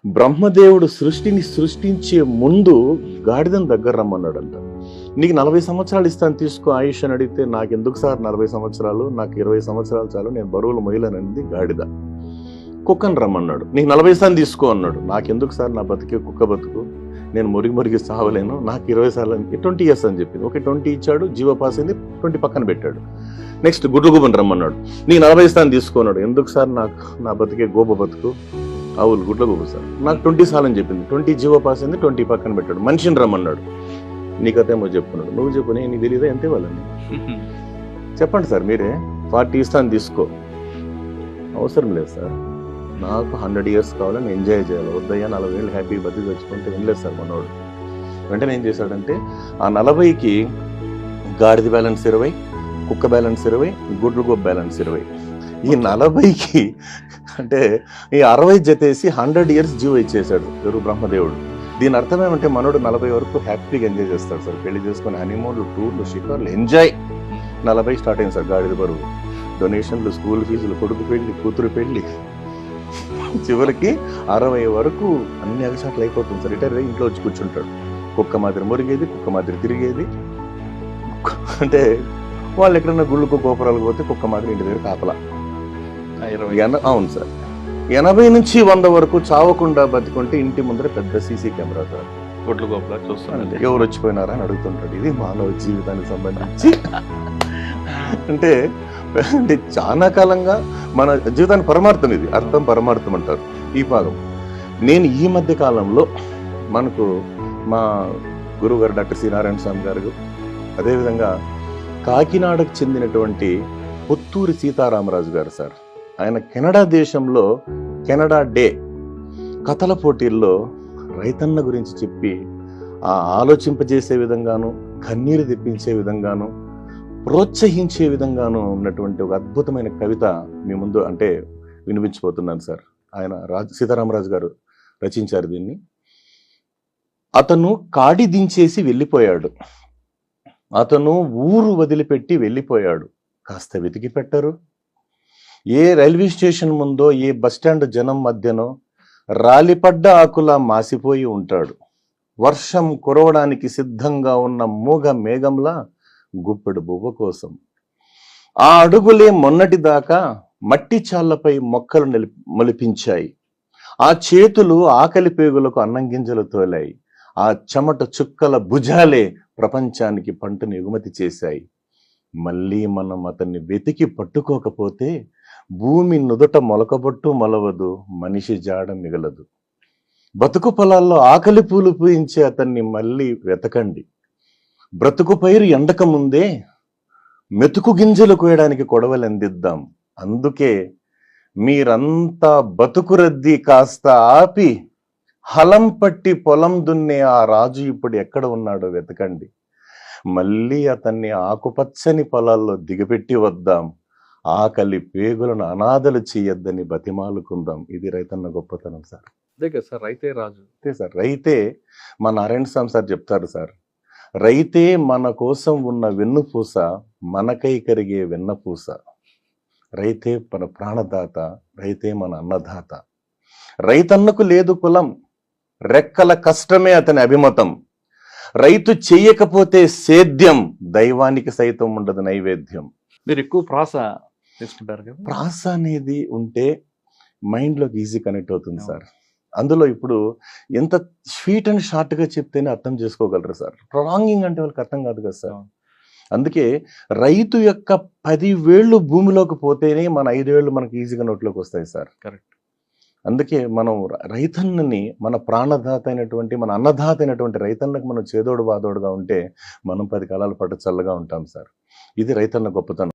బ్రహ్మదేవుడు సృష్టిని సృష్టించే ముందు గాడిదను దగ్గర రమ్మన్నాడంట. నీకు 40 సంవత్సరాలు ఇస్తాను తీసుకో ఆయుష్ అని అడిగితే, నాకు ఎందుకు సార్ 40 సంవత్సరాలు, నాకు 20 సంవత్సరాలు చాలు, నేను బరువులు మొయ్యలేనంది గాడిద. కుక్కను రమ్మన్నాడు, నీకు 40 సార్లు తీసుకో అన్నాడు. నాకెందుకు సార్, నా బతికే కుక్క బతుకు, నేను మురిగి సావలేను, నాకు 20 సార్లు 20 ఇయర్స్ అని చెప్పింది. ఓకే 20 ఇచ్చాడు, జీవో పాస్ అయింది, 20 పక్కన పెట్టాడు. నెక్స్ట్ గుడ్లగూబని రమ్మన్నాడు, నీకు 40 ఇస్తాను తీసుకున్నాడు. ఎందుకు సార్, నాకు నా బతికే గోబ బతుకు, అవును గుడ్లగూబ సార్, నాకు 20 సార్లు అని చెప్పింది. 20 జీవో పాస్ అయింది, 20 పక్కన పెట్టాడు. మనిషిని రమ్మన్నాడు, నీకతేమో చెప్పున్నాడు. నువ్వు చెప్పు, నీకు తెలియదా ఎంత ఇవ్వాలని చెప్పండి సార్, మీరే 40 ఇస్తాను తీసుకో. అవసరం లేదు సార్, నాకు 100 ఇయర్స్ కావాలని ఎంజాయ్ చేయాలి, వద్దయ్యా 40 ఏళ్ళు హ్యాపీ బతికి తెచ్చుకుంటే వినలేదు సార్ మనోడు. వెంటనే ఏం చేశాడంటే, ఆ 40కి గాడిద బ్యాలెన్స్ 20, కుక్క బ్యాలెన్స్ 20, గుడ్లగూబ బ్యాలెన్స్ 20. ఈ 40కి అంటే ఈ 60 జతేసి 100 ఇయర్స్ జీవో ఇచ్చేసాడు ఎవరు, బ్రహ్మదేవుడు. దీని అర్థం ఏమంటే మనోడు 40 వరకు హ్యాపీగా ఎంజాయ్ చేస్తాడు సార్. పెళ్లి చేసుకుని హనీమూన్లు, టూర్లు, షికార్లు ఎంజాయ్. 40 స్టార్ట్ అయింది సార్ గాడిద బరువు, డొనేషన్లు, స్కూల్ ఫీజులు, కొడుకు పెళ్లి, కూతురు పెళ్లి, చివరికి 60 వరకు అన్ని అగసాట్లు అయిపోతుంది సార్. రిటైర్ అయ్యి ఇంట్లో వచ్చి కూర్చుంటాడు. కుక్క మాదిరి మురిగేది, కుక్క మాదిరి తిరిగేది. అంటే వాళ్ళు ఎక్కడన్నా గుళ్ళకు గోపురాలకు పోతే కుక్క మాదిరి ఇంటి దగ్గర కాపలా. అవును సార్, 80 నుంచి 100 వరకు చావకుండా బతికుంటే ఇంటి ముందర పెద్ద సీసీ కెమెరా సార్. గుడ్లు గోపులా చూస్తాను, ఎవరు వచ్చిపోయినారా అని అడుగుతుంటాడు. ఇది మానవ జీవితానికి సంబంధించి అంటే అంటే చాలా కాలంగా మన జీవితానికి పరమార్థం, ఇది అర్థం పరమార్థం అంటారు ఈ భాగం. నేను ఈ మధ్య కాలంలో మనకు మా గురువు గారు డాక్టర్ సి నారాయణ స్వామి గారు, అదేవిధంగా కాకినాడకు చెందినటువంటి పుత్తూరి సీతారామరాజు గారు సార్, ఆయన కెనడా దేశంలో కెనడా డే కథల పోటీల్లో రైతన్న గురించి చెప్పి ఆ ఆలోచింపజేసే విధంగాను, కన్నీరు తెప్పించే విధంగాను, ప్రోత్సహించే విధంగాను ఉన్నటువంటి ఒక అద్భుతమైన కవిత మీ ముందు అంటే వినిపించబోతున్నాను సార్. ఆయన సీతారామరాజు గారు రచించారు దీన్ని. అతను కాడి దించేసి వెళ్ళిపోయాడు, అతను ఊరు వదిలిపెట్టి వెళ్ళిపోయాడు, కాస్త వెతికి పెట్టరు. ఏ రైల్వే స్టేషన్ ముందో, ఏ బస్టాండ్ జనం మధ్యనో రాలిపడ్డ ఆకులా మాసిపోయి ఉంటాడు. వర్షం కురవడానికి సిద్ధంగా ఉన్న మూగ మేఘంలా గుప్పెడు బువ్వ కోసం. ఆ అడుగులే మొన్నటిదాకా మట్టి చాళ్లపై మొక్కలు మొలిపించాయి. ఆ చేతులు ఆకలి పేగులకు అన్నం గింజలు తోలాయి. ఆ చెమట చుక్కల భుజాలే ప్రపంచానికి పంటను ఎగుమతి చేశాయి. మళ్ళీ మనం అతన్ని వెతికి పట్టుకోకపోతే భూమి నుదుట మొలకబొట్టు మొలవదు, మనిషి జాడ మిగలదు. బతుకు పొలాల్లో ఆకలి పూలు పూయించే అతన్ని మళ్ళీ వెతకండి. బ్రతుకు పైరు ఎండక ముందే మెతుకు గింజలు కోయడానికి కొడవలు అందిద్దాం. అందుకే మీరంతా బతుకు రద్దీ కాస్త ఆపి హలం పట్టి పొలం దున్నే ఆ రాజు ఇప్పుడు ఎక్కడ ఉన్నాడో వెతకండి. మళ్ళీ అతన్ని ఆకుపచ్చని పొలాల్లో దిగపెట్టి వద్దాం. ఆకలి పేగులను అనాథలు చేయొద్దని బతిమాలుకుందాం. ఇది రైతన్న గొప్పతనం సార్. అదే కదా సార్, రైతే రాజు. అంతే సార్, రైతే మా నారాయణ స్వామి సార్ చెప్తారు సార్, రైతే మన కోసం ఉన్న వెన్నుపూస, మనకై కరిగే వెన్నపూస. రైతే మన ప్రాణదాత, రైతే మన అన్నదాత. రైతన్నకు లేదు కులం, రెక్కల కష్టమే అతని అభిమతం. రైతు చెయ్యకపోతే సేద్యం, దైవానికి సైతం ఉండదు నైవేద్యం. మీరు ఎక్కువ ప్రాస తీసుకుంటారు కదా. ప్రాస అనేది ఉంటే మైండ్లోకి ఈజీ కనెక్ట్ అవుతుంది సార్. అందులో ఇప్పుడు ఎంత స్వీట్ అండ్ షార్ట్ గా చెప్తేనే అర్థం చేసుకోగలరు సార్. ప్రొలాంగింగ్ అంటే వాళ్ళకి అర్థం కాదు కదా సార్. అందుకే రైతు యొక్క 10 వేళ్ళు భూమిలోకి పోతేనే మన 5 వేళ్ళు మనకి ఈజీగా నోట్లోకి వస్తాయి సార్. కరెక్ట్. అందుకే మనం రైతన్నని, మన ప్రాణదాత అయినటువంటి, మన అన్నదాత అయినటువంటి రైతన్నకు మనం చేదోడు బాదోడుగా ఉంటే మనం 10 కాలాల పాటు చల్లగా ఉంటాం సార్. ఇది రైతన్న గొప్పతనం.